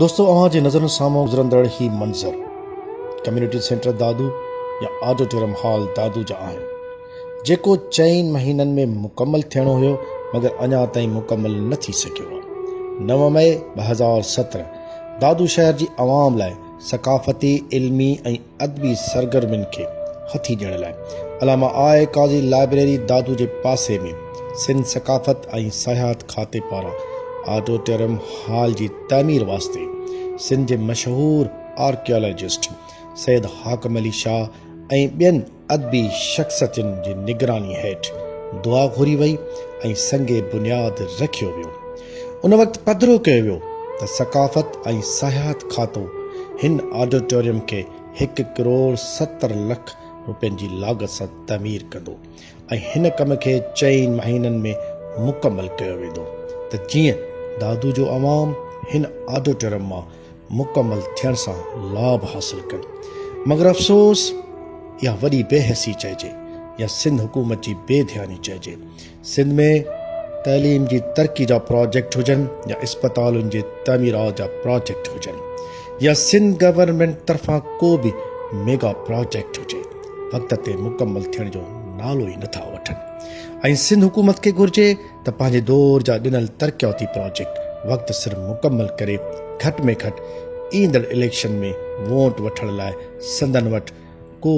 दोस्तों अवां जे नज़रनि साम्हूं गुज़रंदड़ ही मंज़र कम्युनिटी सेंटर दादू या ऑडिटोरियम हॉल दादू जा आहिनि, जेको 4 महीननि में मुकमल थियणो हुयो मगर अञा ताईं मुकमल न थी सघियो आहे। 9 मई 2017 दादू शहर जी आवाम लाइ सकाफ़ती, इल्मी ऐं अदबी सरगर्मियुनि खे हथी ॾियण लाइ अलामा आए काज़ी लाइब्रेरी दादू जे पासे में सिंध सकाफ़त ऐं सयाहत खाते पारां ऑडिटोरियम हॉल जी तामीर वास्ते सिंध जे मशहूर आर्कियोलॉजिस्ट सैयद हाकम अली शाह ऐं ॿियनि अदबी शख़्सियतुनि जी निगरानी हेठि दुआ घुरी वई ऐं संगे बुनियाद रखियो वियो। उन वक़्तु पधिरो कयो वियो त सकाफ़त ऐं सयाहत खातो हिन ऑडिटोरियम खे 1,70,00,000 रुपयनि जी लागत सां तामीर कंदो ऐं हिन कम खे 4 महीननि में मुकमल कयो वेंदो त जीअं दादू जो अवाम हिन ऑडिटोरियम मां मुकमल थियण सां लाभ हासिल कनि। मगर अफ़सोस इहा वॾी बेहसी चइजे या सिंध हुकूमत जी बेध्यानी चइजे। सिंध में तइलीम जी तरक़ी जा प्रोजेक्ट हुजनि या इस्पतालुनि जे तामीरात जा प्रोजेक्ट हुजनि या सिंध गवर्नमेंट तरफ़ां को बि मेगा प्रोजेक्ट हुजे, वक़्त ते मुकमल थियण जो नालो ई नथा वठनि। ऐं सिंध हुकूमत खे घुर्जे त पंहिंजे दौर जा ॾिनल तरक़ियाती प्रोजेक्ट वक़्त सिर मुकमल करे घटि में घटि ईंदड़ इलेक्शन में वोट वठण लाइ संदन वटि को